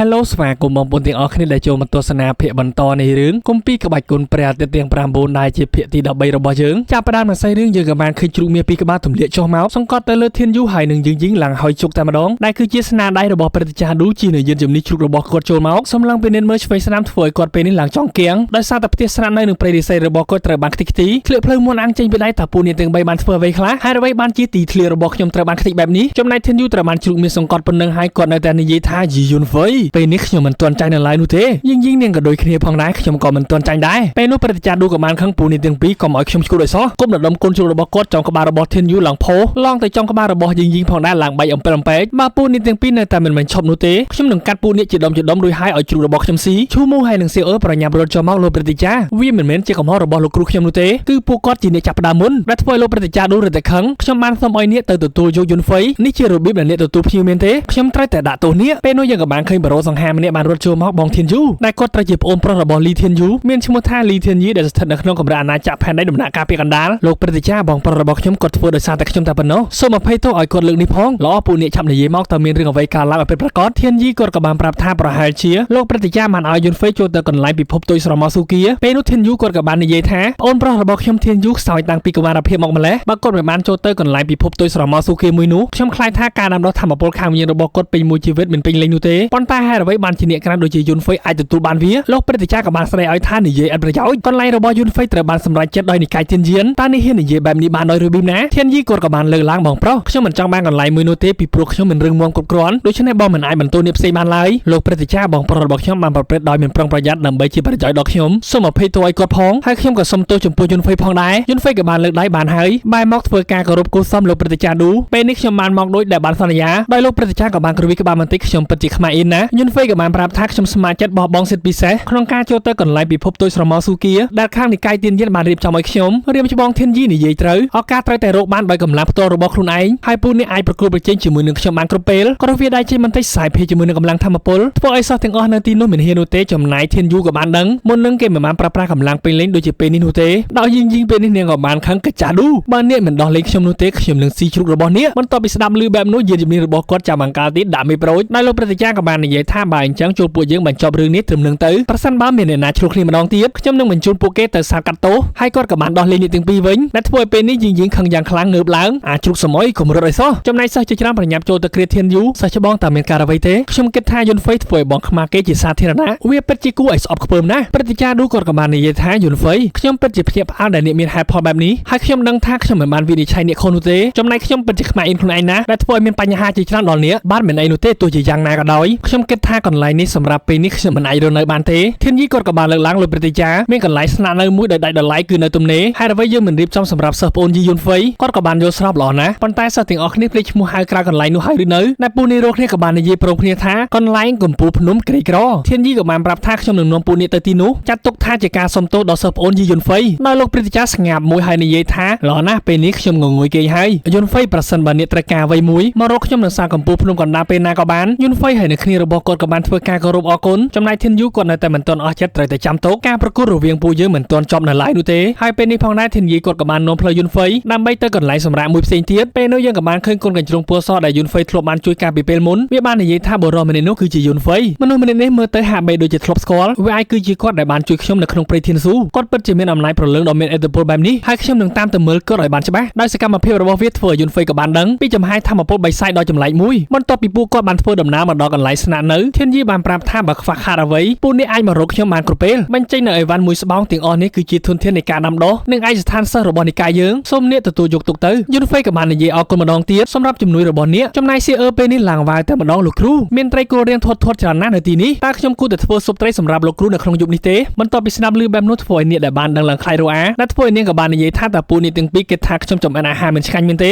Hello ស្វាគមន៍បងប្អូនទាំងអស់គ្នាដែលចូលមកទស្សនាភាគបន្តនៃរឿងគម្ពីរក្បាច់គុណព្រះអាទិត្យទាំង9ដែលជាភាគទី13របស់យើងចាប់ផ្ដើមនឹងសៃរឿងយើងក៏បានឃើញជ្រូកមាសពីរក្បាលទម្លាក់ចុះមកសង្កត់ទៅលើធានយូហើយនឹងយឹងឡើងហើយជុកតែម្ដងដែលគឺជាស្នាដៃរបស់ព្រះចាស់ឌូជានៅយានជំនិះជ្រូករបស់គាត់ចូលមកសំឡងពីនិនមើលឆ្វេងស្ដាំធ្វើឲ្យគាត់ពេលនេះឡើងចង់គៀងដោយសារតែផ្ទះស្នាក់នៅនឹងព្រៃរិស័យរបស់គាត់ត្រូវបានខ្ទេចខ្ទីឃ្លៀកភ្លើងមុនអាំងចេញពីដៃតាពូនាងទាំង3បានធ្វើអ្វីខ្លះហើយអ្វីបានជាទីធ្លារបស់ខ្ញុំត្រូវបានខ្ទេចបែបនេះចំណែកធានយូត្រូវបានជ្រូកមាសសង្កត់ប៉ុណ្ណឹងហើយគាត់នៅតែនិយាយថាយីយុនវ័យពេលនេះខ្ញុំមិនទាន់ចាញ់នៅឡើយនោះទេយឹងនាងក៏ដូចគ្នាផងដែរខ្ញុំក៏មិនទាន់ចាញ់ដែរពេលនោះព្រះចាស់ឌូក៏បានខឹងពូនាងទាំងពីរកុំឲ្យខ្ញុំឈ្គួតឲ្យសោះគុំដណ្ដុំកូនជ្រូករបស់គាត់ចង់ក្បាលរបស់ធានយូឡើងផោឡងទៅចង់ក្បាលរបស់យឹងផងដែរឡើងបែកអំពិលអំពែកបើពូនាងទាំងពីរនៅតែមិនឈប់នោះទេខ្ញុំនឹងកាត់ពូនាងជាដុំរួចហើយឲ្យជ្រូករបស់ខ្ញុំស៊ីឈូមូហើយនឹងសៀអឺប្រញាប់រត់ចូលមកលោកព្រះចាស់វាមិនមែនជាកំហុសរបស់លោកគ្រូខ្ញុំនោះទេគឺពួកគាត់ជាអ្នកចាប់ផ្ដើមមុនដែលធ្វើឲ្យលោកព្រះចាស់ឌូរត់តែខឹងខ្ញុំបានសុំឲ្យនាងទៅទទួលយកយុនហ្វៃនេះជារបៀបដែលអ្នកទទួលភ្ញៀវមែនទេខ្ញុំត្រូវតែដាក់ទោសនាងពេលនោះយើងក៏បានឃើញបារ៉ូសង្ហាម្នាក់បានរត់ចូលមកបងធានយូដែលគាត់ត្រូវជាប្អូនប្រុសរបស់លីធានយូមានឈ្មោះថាលីធានយីដែលស្ថិតនៅក្នុងកម្រិតអាណាចក្រផែនដីដំណាក់កាលពីកណ្ដាលលោកព្រះចាស់បងប្រុសរបស់ខ្ញុំគាត់ធ្វើដោយសារតែខ្ញុំតែប៉ុណ្ណោះសូមអភ័យទោសឲ្យគាត់លើកនេះផងល្អពូនាងឆាប់និយាយមកតើមានរឿងអ្វីកើតឡើងឲ្យពិតប្រាកដធានយីគាត់ក៏បានប្រាប់ថាប្រហែលជាលោកព្រះចាស់បានឲ្យយុនហ្វៃចូលទៅកន្លែងពិភពទុយស្រមោលស៊ូគីពេលនោះធានយូគាត់ក៏បាននិយាយថាប្អូនប្រុសរបស់ខ្ញុំធានយូខ្សោយតាំងពីកុមារភាពមកម្លេះបើគាត់មិនបានចូលទៅកន្លែងពិភពទុយស្រមោលស៊ូគីមួយនោះខ្ញុំខ្លាចថាការដាំដុះធម្មពលខាងវិញ្ញាណរបស់គាត់ពេញមួយជីវិតមិនពេញលេញនោះទេប៉ុន្តែហេតុអ្វីបានជាអ្នកក្រាន់ដូចជាយុនហ្វៃអាចទទួលបានវាលោកព្រះចាស់ក៏បានស្ដីឲ្យថានិយាយឥតប្រយោជន៍កន្លែងរបស់យុនហ្វៃត្រូវបានសម្រេចចិត្តដោយនិកាយធានយានតើនេះហ៊ាននិយាយបែបនេះបានដោយរបៀបណាធានយីគាត់ក៏បានលើកឡើងបងប្រុសខ្ញុំមិនចង់បានកន្លែងមួយនោះទេពីព្រោះខ្ញុំមិនរឹងមាំគ្រប់គ្រាន់ដូច្នេះបងមិនអាចបន្ទោសអ្នកផ្សេងបានឡើយលោកព្រះចាស់បងប្រុសរបស់ខ្ញុំបានប្រព្រឹត្តដោយមិនប្រុងប្រយ័ត្នដើម្បីជាប្រយោជន៍ដល់ខ្ញុំសូមអភ័យទោសឲ្យគាត់ផងហើយខ្ញុំក៏សូមទោសចំពោះយុនហ្វៃផងដែរយុនហ្វៃក៏បានលើកដៃបានហើយបែរមកធ្វើការគោរពគូសមលោកព្រះចាស់ឌូពេលនេះខ្ញុំបានមកដូចដែលបានសន្យាដោយលោកព្រះចាស់ក៏បានគ្រវីក្បាលបន្តិចខ្ញុំពិតជាខ្មាស់អ៊ីនណាយុនហ្វៃក៏បានប្រាប់ថាខ្ញុំស្ម័គ្រចិត្តបោះបង់សិទ្ធិពិសេសក្នុងការចូលទៅកន្លែងពិភពទុយស្រមោលស៊ូគីដែលខាងនិកាយទានយានបានរៀបចំឲ្យខ្ញុំរៀបច្បងធានយីនិយាយត្រូវឱកាសត្រូវតែរកបានដោយកម្លាំងផ្ទាល់របស់ខ្លួនឯងហើយពូនេះអាចប្រកួតប្រជែងជាមួយនឹងខ្ញុំបានគ្រប់ពេលក៏វាដៃចេញបន្តិចខ្សែភេជាមួយនឹងកម្លាំងធម្មពលធ្វើឲ្យសោះទាំងអស់នៅទីនោះមិនហ៊ាននោះទេចំណាយធានយូក៏បានដឹងមុននឹងគេមិនបានប្រើប្រាស់កម្លាំងពេញលេញដូចជាពេលនេះនោះទេដល់យីពេលនេះនាងក៏បានខឹងកាចាឌូបើនាងមិនដោះលែងខ្ញុំនោះទេខ្ញុំនឹងស៊ីជ្រូករបស់នាងបន្ទាប់ពីស្ដាប់ឮបែបនោះយានជំនិះរបស់គាត់ចាំអង្ការទៀតដាក់មេប្រូចដោយលោកព្រះចាស់ក៏បាននិយាយថាបើអញ្ចឹងចូលពួកយើងបញ្ចប់រឿងនេះត្រឹមនឹងទៅប្រសិនបើមានអ្នកណាជ្រុលគ្នាម្ដងទៀតខ្ញុំនឹងបញ្ជូនពួកគេទៅសាលកាត់ទោសហើយគាត់ក៏បានដោះលែងអ្នកទាំងពីរវិញដែលធ្វើឲ្យពេលនេះយីខឹងយ៉ាងខ្លាំងងើបឡើងអាចជ្រុកសម័យកុំរត់ឲ្យសោះចំណែកសិស្សជាច្រើនប្រញាប់ចូលទៅគ្រាធានយូសិស្សច្បងតើមានការអ្វីទេខ្ញុំគិតថាយុនហ្វៃធ្វើឲ្យបងខ្មាស់គេជាសាធារណៈវាពិតជាគួរឲ្យស្អប់ខ្ពើមណាស់ព្រឹត្តិការណ៍ឌូគាត់ក៏បាននិយាយថាយុនហ្វៃខ្ញុំពិតជាភ្ញាក់ផ្អើលដែលអ្នកមានហេតុផលបែបនេះហើយខ្ញុំដឹងថាខ្ញុំមិនបានវិនិច្ឆ័យអ្នកខុសនោះទេចំណែកខ្ញុំពិតជាខ្មាស់អ៊ីនខ្លួនឯងណាដែលធ្វើឲ្យមានបញ្ហាជាច្រើនដល់អ្នកបានមិនអីនោះទេទោះជាយ៉ាងណាក៏ដោយខ្ញុំគិតថាកន្លែងនេះសម្រាប់ពេលនេះខ្ញុំមិនអាចរស់នៅបានទេធានយីគាត់ក៏បានលើកឡើងលោកព្រឹត្តិការណ៍មានកន្លែងស្នាក់នៅមួយដែលដាច់ដោយឡែកគឺនៅទំនេរហើយអ្វីយើងមិនរៀបចំសម្រាប់សិស្សប្អូនយីយុនហ្វៃគាត់ក៏បានយល់ស្របល្អណាស់ប៉ុន្តែសិស្សទាំងអស់គ្នាភ្លេចឈ្មោះហៅក្រៅកន្លែងនោះហើយឬនៅដែលពូនេះរកគ្នាក៏បាននិយាយព្រមគ្នាថាកន្លែងកំពូលភ្នំក្រីក្រធានយីក៏បានប្រាប់ថាខ្ញុំនឹងនាំពូនេះទៅទីនោះចាត់ទុកថាជាការសុំទោសដល់សិស្សប្អូនយីយុនហ្វៃដោយលោកព្រឹត្តិការណ៍ស្ងាត់មួយហើយនិយាយថាល្អណាស់ពេលនេះខ្ញុំងងុយគេហើយយុនហ្វៃប្រសិនបើអ្នកត្រូវការអ្វីមួយមករកខ្ញុំនៅសាលកំពូលភ្នំកណ្ដាលពេលណាក៏បានយុនហ្វៃហើយនៅគ្នារបស់គាត់ក៏បានធ្វើការគោរពអរគុណចំណែកធានយូគាត់នៅតែមិនទាន់អស់ចិត្តត្រូវតែចាំទុកការប្រកួតរវាងពួកយើងមិនទាន់ចប់នៅឡើយនោះទេហើយពេលនេះផងដែរធានយីគាត់ក៏បាននាំផ្លូវយុនហ្វៃដើម្បីទៅកន្លែងសម្រាប់មួយផ្សេងទៀតពេលនោះយើងក៏បានឃើញកូនកញ្ជ្រោងពណ៌សដែលយុនហ្វៃធ្លាប់បានជួយការពីពេលមុនវាបាននិយាយថាបុរសម្នាក់នោះគឺជាយុនហ្វៃមនុស្សម្នាក់នេះមើលទៅហាក់បីដូចជាធ្លាប់ស្គាល់វាអាចគឺជាគាត់ដែលបានជួយខ្ញុំនៅក្នុងព្រៃធានស៊ូគាត់ពិតជាមានអំណាចប្រលឹងដ៏មានឥទ្ធិពលបែបនេះហើយខ្ញុំនឹងតាមទៅមើលគាត់ឲ្យបានច្បាស់ដោយសកម្មភាពរបស់វាធ្វើឲ្យយុនហ្វៃក៏បានដឹងពីចំហាយធម្មពលបៃសាយដ៏ចម្លែកមួយបន្ទាប់ពីពួកគាត់បានធ្វើដំណើរមកដល់កន្លែងស្នាក់នៅធានយីបានប្រាប់ថាបើខ្វះខាតអ្វីពួកនេះអាចមករកខ្ញុំបានគ្រប់ពេលបញ្ចេញនៅអីវ៉ាន់មួយស្បោងទាំងអស់នេះគឺជាធនធាននៃការដាំដុះនិងឯកស្ថានសិស្សរបស់និកាយយើងសូមអ្នកទទួលយកទុកទៅយុនហ្វៃក៏បាននិយាយអរគុណម្ដងទៀតសម្រាប់ជំនួយរបស់អ្នកចំណែកសៀអឺពេលនេះឡើងវាយតែម្ដងលោកគ្រូមានត្រីគល់រៀងធាត់ច្រើនណាស់នៅទីនេះតើខ្ញុំគួរតែធ្វើស៊ុបត្រីសម្រាប់លោកគ្រូនៅក្នុងយប់នេះទេបន្ទាប់ពីស្ដាប់ឮបែបនោះធ្វើឲ្យអ្នកដែលបានដឹងឡើងខ្លាចរអាដែលធ្វើឲ្យនាងក៏បាននិយាយថាតើពួកនេះទាំងពីរគិតថាខ្ញុំចំអិនអាហារមិនឆ្ងាញ់មែនទេ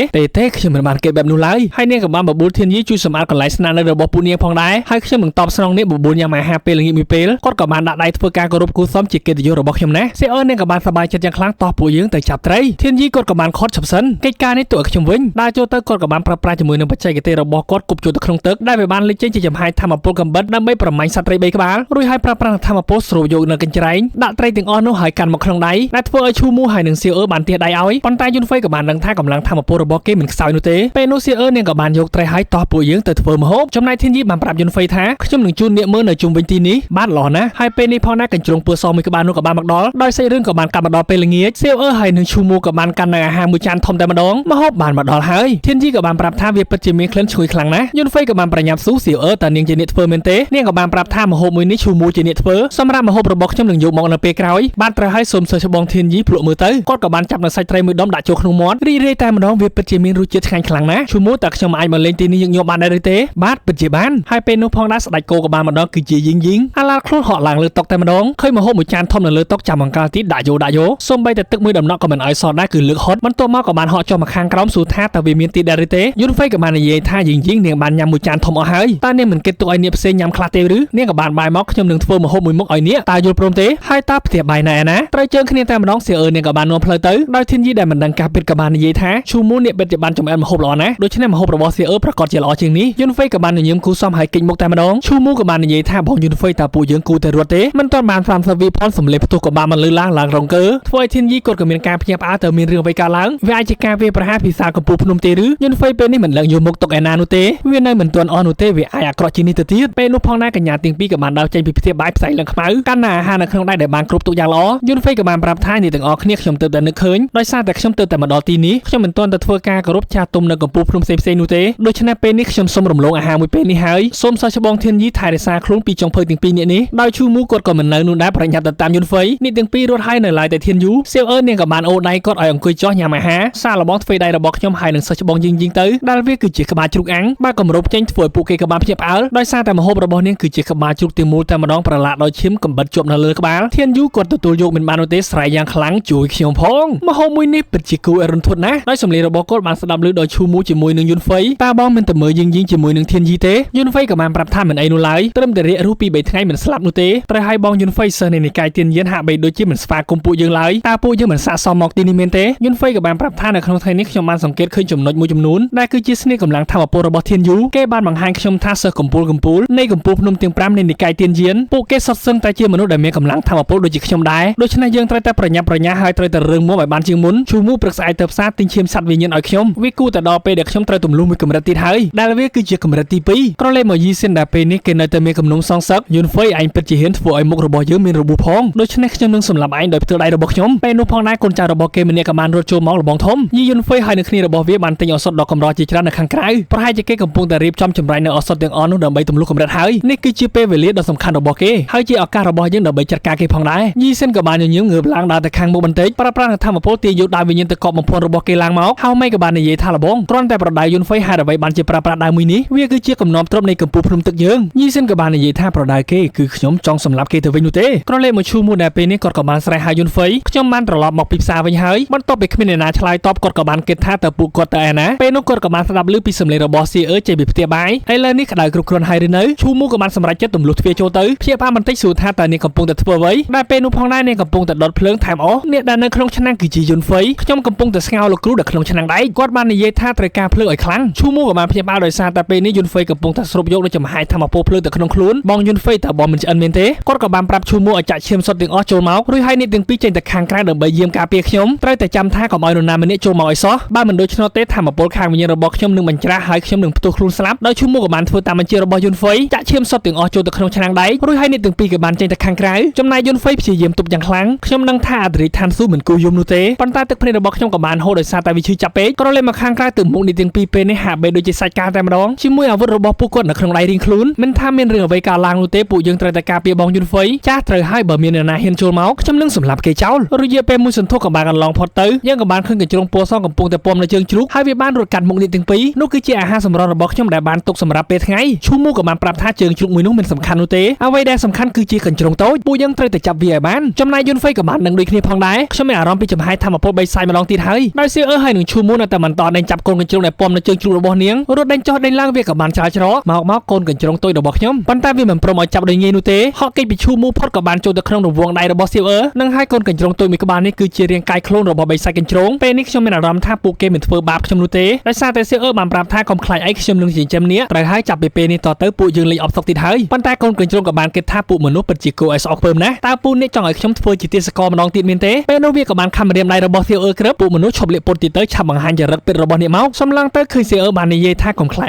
ខ្ញុំមិនបានគេបែបនោះឡើយហើយនាងក៏បានបបួលធានយីជួយសម្អាតកន្លែងស្នាក់នៅរបស់ពួកនាងផងដែរហើយខ្ញុំនឹងតបស្នងនាងបបួលញ៉ាំអាហារពេលល្ងាចមួយពេលគាត់ក៏បានដាក់ដៃធ្វើការគោរពគូសមជាកិត្តិយសរបស់ខ្ញុំណាសៀអឺនាងក៏បានសប្បាយចិត្តយ៉ាងខ្លាំងតោះពួកយើងទៅចាប់ត្រីធានយីគាត់ក៏បានខត់ឈប់សិនកិច្ចការនេះទុកឲ្យខ្ញុំវិញដើរចូលទៅគាត់ក៏បានប្រើប្រាស់ជាមួយនឹងបច្ចេកទេសរបស់គាត់គប់ចូលទៅក្នុងទឹកដែលវាបានលេចចេញជាចំហាយធម្មពលកំបិតដើម្បីប្រមាញ់សត្វត្រី3ក្បាលរួចហើយប្រើប្រាស់ធម្មពលស្រូបយកនៅកញ្ច្រែងដាក់ត្រីទាំងអស់នោះហើយកាន់មកក្នុងដៃដែលធ្វើឲ្យឈូមូហើយនឹងសៀអឺបានទះដៃឲ្យប៉ុន្តែយុនហ្វៃក៏បានដឹងថាកម្លាំងធម្មពលរបស់គេមិនខ្សោយនោះទេពេលនោះសៀអឺនាងក៏បានយកត្រីហើយតោះពួកយើងទៅធ្វើម្ហូបចំណែកធានយីបានប្រាប់យុនហ្វៃ ថាខ្ញុំនឹងជួនអ្នកមើលនៅជុំវិញទីនេះបានល្អណាស់ហើយពេលនេះផងណាកញ្ជ្រងពើសមួយក្បាលនោះក៏បានមកដល់ដោយសាច់រឿងក៏បានកាត់មកដល់ពេលល្ងាចសៀវហើយនឹងឈូមូក៏បានកាន់នៅអាហារមួយចានធំតែម្ដងម្ហូបបានមកដល់ហើយធានជីក៏បានប្រាប់ថាវាពិតជាមានក្លិនឈ្ងុយខ្លាំងណាស់យុនហ្វេក៏បានប្រញាប់ស៊ូសៀវតើនាងជាអ្នកធ្វើមែនទេនាងក៏បានប្រាប់ថាម្ហូបមួយនេះឈូមូជាអ្នកធ្វើសម្រាប់ម្ហូបរបស់ខ្ញុំនឹងយកមកនៅពេលក្រោយបានត្រូវឲ្យសូមសើច្បងធានជីភ្លក់មើលទៅគាត់ក៏បានចាប់នៅសាច់ត្រីមួយដុំដាក់ចូលក្នុងមាត់រីករាយតែម្ដងវាពិតជាមានរសជាតិឆ្ងាញ់ខ្លាំងណាស់ឈូមូតើខ្ញុំអាចមកលេងទីនេះញឹកញាប់បានដែរឬទេបាទពិតជាបានហើយពេលនោះផងដែរស្ដេចគោក៏បានមកដល់គឺជាយីងអាឡាខ្លួនហក់ឡើងលើតុតែម្ដងឃើញម្ហូបមួយចានធំនៅលើតុចាំអង្ការទីដាក់យកសូម្បីតែទឹកមួយដំណក់ក៏មិនឲ្យសល់ដែរគឺលើកហត់បន្ទាប់មកក៏បានហក់ចុះមកខាងក្រោមសួរថាតើវាមានទីដែរឬទេយុនហ្វេក៏បាននិយាយថាយីងនាងបានញ៉ាំមួយចានធំអស់ហើយតើនាងមិនគិតទុកឲ្យអ្នកផ្សេងញ៉ាំខ្លះទេឬនាងក៏បានបាយមកខ្ញុំនឹងធ្វើម្ហូបមួយមុខឲ្យនាងតើយល់ព្រមទេហើយតើផ្ទះបាយណែណាត្រូវជើងគ្នាតែម្ដងសៀអឺនាងក៏បាននាំផ្លូវទៅដោយធានយីដែលមិនដឹងការពិតក៏បាននិយាយថាឈូមូអ្នកពិតជាបានចំអិនម្ហូបល្អណាស់ដូច្នេះម្ហូបរបស់សៀអឺប្រកាសជាល្អជាងនេះយុនហ្វេក៏បានញញឹមគូសំហើយកិច្ចមុខតែម្ដងឈូមូក៏បាននិយាយថាបងយុនហ្វេតើពួកយើងគូតែរត់ទេមិនទាន់បាន30វិផងសម្លេងផ្ទុះក៏បានមកលើឡើងរងកើធ្វើឲ្យធានយីគាត់ក៏មានការភ្ញាក់ផ្អើលទៅមានរឿងអ្វីកើតឡើងវាអាចជាការវាប្រហារភាសាកម្ពុជាភ្នំទេឬយុនហ្វេពេលនេះមិនឡើងយកមុខទុកឯណានោះទេវានៅមិនទាន់អស់នោះទេវាអាចអាក្រក់ជាងនេះទៅទៀតពេលនោះផងណាកញ្ញាទាំងពីរក៏បានដើរចេញពីផ្ទះបាយផ្សែងឡើងខ្មៅកាន់តែអាហារនៅក្នុងដៃដែលបានគ្រប់ទុកយ៉ាងល្អយុនហ្វេក៏បានប្រាប់ថានេះទាំងអស់គ្នាខ្ញុំទើបតែនឹកឃើញដោយសារតែខ្ញុំទើបតែមកដល់ទីនេះខ្ញុំមិនទាន់ទៅធ្វើការគោរពចាស់ទុំនៅកម្ពុជាភ្នំផ្សេងនោះទេដូច្នេះពេលនេះខ្ញុំសូមរំលងអាហារមួយពេលនេះហើយសូមសោះច្បងធានយីថែរក្សាខ្លួនពីចុងភៅទាំងពីរនាក់នេះដោយឈូមូគាត់ក៏មិននៅនោះដែរប្រញាប់ទៅតាមយុនហ្វេនេះទាំងពីររត់ហើយនៅឡើយតែធានយូសៀវនាងក៏បានអូដៃគាត់ឲ្យអង្គុយចោះញ៉ាំអាហារសារលបងធ្វើដៃរបស់ខ្ញុំហើយនឹងសោះច្បងយីងទៅដែលវាគឺជាក្បាលជ្រូកអាំងបើកម្រប់ចេញធ្វើឲ្យពួកគេក៏បានភ្ញាក់ផ្អើលដោយសារតែម្ហូបរបស់នាងគឺជាក្បាលជ្រូកទាំងមូលតែម្ដងប្រឡាក់ដោយឈាមកំបិតជាប់នៅលើក្បាលធានយូគាត់ទទួលយកមិនបាននោះទេស្រែកយ៉ាងខ្លាំងជួយខ្ញុំផងម្ហូបមួយនេះពិតជាគួរឲ្យរន្ធត់ណាស់ដោយសម្លេងរបស់គាត់បានស្ដាប់ឮដោយឈូមូជាមួយនឹងយុនហ្វេតើបងមិនទៅមើលយីងជាមួយនឹងធានយីទេយុនហ្វេក៏បានប្រាប់ថាមិនអីនោះឡើយត្រឹមតែរាករូសពី3ថ្ងៃមិនស្លាប់នោះទេត្រូវឲ្យបងយុនហ្វេសិស្សនៃនិកាយទៀនយានហាក់បីដូចជាមិនស្វាគមន៍ពួកយើងឡើយតើពួកយើងមិនសាកសមមកទីនេះមែនទេយុនហ្វេក៏បានប្រាប់ថានៅក្នុងថ្ងៃនេះខ្ញុំបានសង្កេតឃើញចំណុចមួយចំនួនដែលគឺជាស្នេហ៍កម្លាំងធម៌ពលរបស់ធានយូគេបានបង្ហាញខ្ញុំថាសិស្សកម្ពុជានៃកម្ពុជាភ្នំទាំង5នៃនិកាយទៀនយានពួកគេសុទ្ធសឹងតែជាមនុស្សដែលមានកម្លាំងធម៌ពលដូចជាខ្ញុំដែរដូច្នេះយើងត្រូវតែប្រញាប់ប្រញាល់ហើយត្រូវតែរឹងមាំឲ្យបានជាងមុនឈូមូព្រឹកស្អែកទៅផ្សារទិញឈាមសត្វវិញ្ញាណឲ្យខ្ញុំវាគូតែដល់ពេលដែលខ្ញុំត្រូវទម្លុះមួយកម្រិតទៀតហើយដែលវាគឺជាកម្រិតទី2ក្រឡេកមកយីសិនដែលពេលនេះគេនៅតែមានគំនុំសងសឹកយុនហ្វេឯងពិតជាហ៊ានធ្វើឲ្យមុខរបស់យើងមានរបួសផងដូច្នេះខ្ញុំនឹងសម្លាប់ឯងដោយផ្ទាល់ដៃរបស់ខ្ញុំពេលនោះផងដែរកូនចៅរបស់គេម្នាក់ក៏បានរត់ចូលមកលបងធំយីយុនហ្វេហើយនឹងគ្នារបស់វាបានទិញឱសថដ៏កម្រជាច្រើននៅខាងក្រៅប្រហែលជាគេកំពុងតែរៀបចំចម្រាញ់នៅឱសថទាំងអស់នោះដើម្បីទម្លុះកម្រិតហើយនេះគឺជាពេលវេលាដ៏សំខាន់របស់គេហើយជាឱកាសរបស់យើងដើម្បីចាត់ការគេផងដែរយីសិនក៏បានញញឹមងើបឡើងដើរទៅខាងមុខបន្តិចប្រើប្រាស់ធម្មពលទាយកដៃវិញ្ញាណទៅកប់បំផន់របស់គេឡើងមកហើយមិនក៏បាននិយាយថាលបងគ្រាន់តែប្រដៅយុនហ្វេហេតុអ្វីបានជាប្រើប្រាស់ដៅមួយនេះវាគឺជាកំណំទ្រព្យនៃកម្ពុជាភ្នំទឹកយើងយីសិនក៏បាននិយាយថាប្រដៅគេគឺខ្ញុំចង់សម្លាប់គេទៅវិញនោះទេក្រឡេកមកឈូមូដែលពេលនេះគាត់ក៏បានស្រែកហៅយុនហ្វេខ្ញុំបានត្រឡប់មកពីផ្សារវិញហើយបន្ទាប់ពីគ្មានអ្នកណាឆ្លើយតបគាត់ក៏បានគិតថាតើពួកគាត់ទៅឯណាពេលនោះគាត់ក៏បានស្ដាប់ឮពីសំឡេងរបស់សៀអឺចេញពីផ្ទះបាយឥឡូវនេះក្តៅគ្រប់គ្រាន់ហើយឬនៅឈូមូក៏បានសម្រេចចិត្តទម្លុះទ្វារចូលទៅព្យាបាលបន្តិចសួរថាតើនាងកំពុងតែធ្វើអ្វីដែលពេលនោះផងដែរនាងកំពុងតែដុតភ្លើងថែមអស់អ្នកដែលនៅក្នុងឆ្នាំងគឺជាយុនហ្វេខ្ញុំកំពុងតែស្ងោរលោកគ្រូនៅក្នុងឆ្នាំងដែរគាត់បាននិយាយថាត្រូវការភ្លើងឲ្យខ្លាំងឈូមូក៏បានភ្ញាក់ផ្អើលដោយសារតែពេលនេះយុនហ្វេកំពុងតែស្រូបយកនូវចំហាយធម្មពលភ្លើងទៅក្នុងខ្លួនបងយុនហ្វេតើបងមិនឆ្អិនមែនទេគាត់ក៏បានប្រាប់ឈូមូឲ្យចាក់ឈាមសុទ្ធទាំងអស់ចូលមករួចហើយនេះទាំងពីរចេញទៅខាងក្រៅដើម្បីយាមការពារខ្ញុំត្រូវតែចាំថាកុំឲ្យនរណាម្នាក់ចូលមកឲ្យសោះបើមិនដូច្នោះទេធម្មពលខាងវិញ្ញាណរបស់ខ្ញុំនឹងបញ្ច្រាស់ហើយខ្ញុំនឹងផ្ទុះខ្លួនស្លាប់ដោយឈូមូក៏បានធ្វើតាមបញ្ជារបស់យុនហ្វេចាក់ឈាមសុទ្ធទាំងអស់ចូលទៅក្នុងឆ្នាំងដែររួចហើយនេះទាំងពីរក៏បានចេញទៅខាងក្រៅចំណែកយុនហ្វេព្យាយាមទប់យ៉ាងខ្លាំងខ្ញុំនឹងថាអធិរាជឋានស៊ូមិនគូយំនោះទេប៉ុន្តែទឹកភ្នែករបស់ខ្ញុំក៏បានហូរដោយសារតែវាឈឺចាប់ពេកក្រឡេកមកខាងក្រៅទៅមុខនេះទាំងពីរពេលនេះហាក់បីដូចជាសាច់ការតែម្ដងជាមួយអាវុធរបស់ពួកគាត់នៅក្នុងដៃរៀងខ្លួនមិនថាមានរឿងអ្វីកើតឡើងនោះទេពួកយើងត្រូវតែការពារបងយុនហ្វេចាស់ត្រូវហើយបើមានអ្នកណាហ៊ានចូលមកខ្ញុំនឹងសម្លាប់គេចោលរយៈពេលមួយសន្ធុកក៏បានកន្លងផុតទៅយើងក៏បានឃើញកញ្ជ្រោងពណ៌សកំពុងតែពំនៅជើងជ្រូកហើយវាបានរត់កាត់មុខនេះទាំងពីរនោះគឺជាអាហារសម្រន់របស់ខ្ញុំដែលបានទុកសម្រាប់ពេលថ្ងៃឈូមូក៏បានប្រាប់ថាជើងជ្រូកមួយនោះមិនសំខាន់នោះទេអ្វីដែលសំខាន់គឺជាកញ្ជ្រោងតូចពួកយើងត្រូវតែចាប់វាឲ្យបានចំណែកយុនហ្វេក៏បាននឹងដូចគ្នាផងដែរខ្ញុំមានអារម្មណ៍ពីចំហាយធម្មពលបីសាយម្ដងទៀតហើយដោយសៀអឺហើយនឹងឈូមូនៅតែបន្តដេញចាប់កូនកញ្ជ្រោងដែលពំនៅជើងជ្រូករបស់នាងរត់ដេញចុះដេញឡើងវាក៏បានឆ្លើយច្រកមកកូនកញ្ជ្រោងតូចរបស់ខ្ញុំប៉ុន្តែវាមិនព្រមឲ្យចាប់ដោយងាយនោះទេហក់គេចពីឈូមូផុតក៏បានចូលទៅក្នុងរង្វង់ដៃរបស់សៀអឺនឹងហើយកូនកញ្ជ្រោងតូចមួយក្បាលនេះគឺជារាងកាយខ្លួនរបស់បីសាច់កញ្ជ្រោងពេលនេះខ្ញុំមានអារម្មណ៍ថាពួកគេមិនធ្វើបាបខ្ញុំនោះទេដោយសារតែសៀអឺបានប្រាប់ថាកុំខ្លាចអីខ្ញុំនឹងចិញ្ចឹមនាងត្រូវហើយចាប់ពីពេលនេះតទៅពួកយើងលេងអបសុកទៀតហើយប៉ុន្តែកូនកញ្ជ្រោងក៏បានគិតថាពួកមនុស្សពិតជាគួរឲ្យស្អកពើមណាស់តើពូនេះចង់ឲ្យខ្ញុំធ្វើជាទាសករម្ដងទៀតមែនទេពេលនោះវាក៏បានខំរៀមដៃរបស់សៀអឺក្រឹបពួកមនុស្សឈប់លាក់ពុតទៀតទៅឆាប់បង្ហាញចរិតពិតរបស់អ្នកមកសំឡងទៅឃើញសៀអឺបាននិយាយថាកុំខ្លាច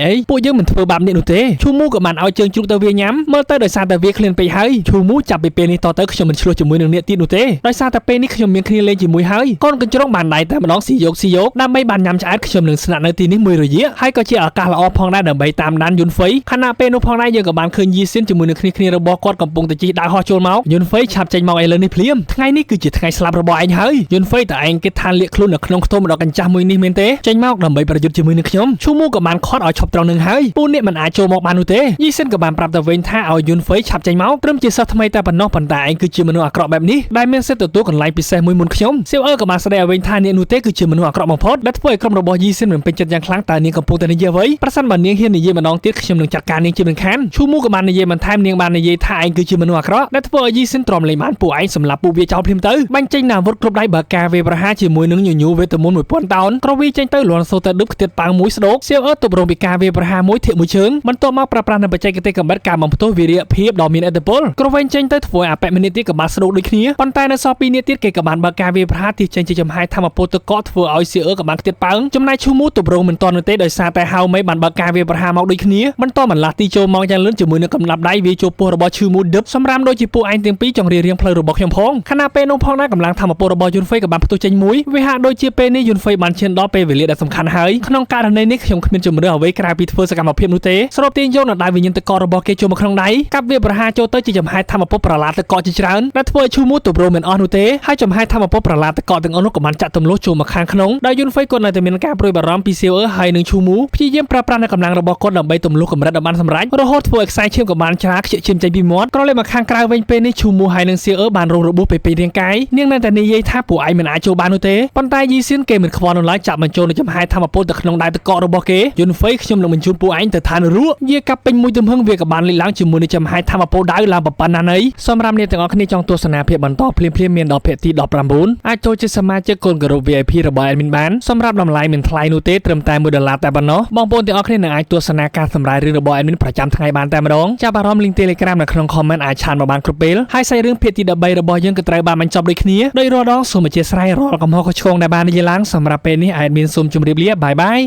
អីពួកយើងមិនធ្វើបាបអ្នកនោះទេ ឈូមូក៏បានឲ្យជើងជ្រូកទៅវាញ៉ាំមើលទៅដោយសារតែវាឃ្លានពេកហើយឈូមូចាប់ពីពេលនេះតទៅខ្ញុំមិនឆ្លោះជាមួយនឹងអ្នកទៀតនោះទេដោយសារតែពេលនេះខ្ញុំមានគ្នាលេងជាមួយហើយកូនកញ្ជ្រោងបានដៃតែម្ដងស៊ីយកដើម្បីបានញ៉ាំឆ្អែតខ្ញុំនឹងស្នាក់នៅទីនេះមួយរយៈហើយក៏ជាឱកាសល្អផងដែរដើម្បីតាមដានយុនហ្វៃខណៈពេលនោះផងដែរយើងក៏បានឃើញយីស៊ិនជាមួយនឹងគ្នារបស់គាត់កំពុងតែជិះដើរហោះចូលមកយុនហ្វៃឆាប់ចេញមកឥឡូវនេះភ្លាមថ្ងៃនេះគឺជាថ្ងៃស្លាប់របស់ឯងហើយយុនហ្វៃតើឯងគិតថាលាកខ្លួននៅក្នុងខ្ទមដ៏កញ្ចាស់មួយនេះមែនទេចេញមកដើម្បីប្រយុទ្ធជាមួយនឹងខ្ញុំឈូមូក៏បានខត់ឲ្យឈប់ត្រង់នឹងហើយពូនេះមិនអាចចូលមកបាននោះទេយីស៊ិនក៏បានប្រាប់ទៅវិញថាឲ្យយុនហ្វៃឆាប់ចេញមកត្រឹមជាសិស្សថ្មីតែប៉ុណ្ណោះប៉ុន្តែឯងគឺជាមនុស្សអាក្រក់បែបនេះដែលមានសិទ្ធិទទួលកន្លែងពិសេសមួយមុនខ្ញុំសៀវអឺក៏បានស្ដីឲ្យវិញថានាងនោះទេគឺជាមនុស្សអាក្រក់បំផុតដែលធ្វើឲ្យក្រុមរបស់យីស៊ិនមិនពេញចិត្តយ៉ាងខ្លាំងតើនាងកំពុងតែនិយាយអ្វីប្រសិនបើនាងហ៊ាននិយាយម្ដងទៀតខ្ញុំនឹងចាត់ការនាងជាមិនខានឈូមូក៏បាននិយាយបន្ថែមនាងបាននិយាយថាឯងគឺជាមនុស្សអាក្រក់ដែលធ្វើឲ្យយីស៊ិនទ្រាំលែងបានពួកឯងសម្រាប់ពួកវាចោលភ្លាមទៅបាញ់ចេញអាវុធគ្រប់ដៃបើការវាប្រហារជាមួយនឹងញញូវេទមន្ត 1000 តោនក្រវីចេញទៅលន់សូទៅឌឹបខ្ទាតប៉ាងមួយស្ដោកសៀវអឺទប់រងពីការវាប្រហារមួយធាក់មួយជើងបន្ទាប់មកប្រើប្រាស់នៅបច្ចេកទេសកំបិតការបំផ្ទុះវីរៈភាពដ៏មានឥទ្ធិពលក្រវិញចេញទៅធ្វើឲ្យអបិមនីទៀតក៏បានស្ដោកដូចគ្នាប៉ុន្តែនៅសល់2នាទីទៀតគេក៏បានបើកការវាប្រហារទីចេញជាចំហាយធម្មពលទឹកកកធ្វើឲ្យសៀវអឺក៏បានខ្ទាតប៉ាងចំណែកឈូមូទប់រងមិនទាន់នោះទេដោយសារតែហៅមេបានបើកការវាប្រហារមកដូចគ្នាបន្តបន្លាស់ទីចូលមកយ៉ាងលឿនជាមួយនឹងកំណាប់ដៃវាចូលពោះរបស់ឈូមូឌឹបសម្រាប់ដូចជាពួកឯងទាំងពីរចង់រៀងផ្លូវរបស់ខ្ញុំផងខណៈពេលនោះផងដែរកម្លាំងធម្មពលរបស់យុនហ្វៃក៏បានផ្ទុះចេញមួយវាហាក់ដូចជាពេលនេះយុនហ្វៃបានឈានដល់ពេលវេលាដែលសំខាន់ហើយក្នុងករណីនេះខ្ញុំគ្មានជំរឿអ្វីក្រៅពីធ្វើសកម្មភាពនោះទេស្រូបទាញយកនៅដៃវិញ្ញាណទឹកកករបស់គេចូលមកក្នុងដៃកាប់វាប្រហារចូលទៅជាចំហាយធម្មពលប្រឡាទឹកកកជាច្រើនដែលធ្វើឲ្យឈូមូទប់រងមិនអស់នោះទេហើយចំហាយធម្មពលប្រឡាទឹកកកទាំងអស់នោះក៏បានចាក់ទម្លុះចូលមកខាងក្នុងដោយយុនហ្វៃគាត់នៅតែមានការព្រួយបារម្ភពីសៀវអឺហើយនឹងឈូមូព្យាយាមប្រើប្រាស់នៅកម្លាំងរបស់គាត់ដើម្បីទម្លុះកម្រិតឲ្យបានសម្រេចរហូតធ្វើឲ្យខ្សែឈាមក៏បានច្រាខ្ជិះឈាមចេញពីមាត់ក្រឡេកមកខាងក្រៅវិញពេលនេះឈូមូហើយនឹងសៀវអឺបានរងរបួសពេករាងកាយនាងនៅតែនិយាយថាពួកឯងមិនអាចចូលបាននោះទេប៉ុន្តែយីស៊ិនគេមិនខ្វល់នោះឡើយចាប់បញ្ចូលនៅចំហាយធម្មពលទៅក្នុងដៃទឹកកករបស់គេយុនហ្វៃខ្ញុំនឹងបញ្ជូនពួកឯងទៅឋានរੂយាកាប់ពេញមួយទំហឹងវាក៏បានលេចឡើងជាមួយនឹងចំហាយធម្មពលដៅឡើងប៉ុណ្ណាណីសម្រាប់អ្នកទាំងអស់គ្នាចង់ទស្សនាភាពបន្តភ្លាមមានដល់ភាគទី19អាចចូលជាសមាជិកកូនគោរព VIP របស់ Admin បានសម្រាប់តម្លៃមិនថ្លៃនោះទេត្រឹមតែ$1តែប៉ុណ្ណោះបងប្អូនទាំងអស់គ្នានឹងអាចទស្សនាការសម្រាយរឿងរបស់ Admin ប្រចាំថ្ងៃបានតែម្ដងចាប់អារម្មណ៍ link Telegram នៅក្នុង comment អាចឆានមកបានគ្រប់ពេលហើយសាច់រឿងភាគទី13របស់យើងក៏ត្រូវបានបញ្ចប់ដូចគ្នាដោយរាល់ដងសូមអធិស្ឋានរាល់កំហុសខុសឆ្គងដែលបាននិយាយឡើងសម្រាប់ពេលនេះ Admin សូមជម្រាបលាបាយបាយ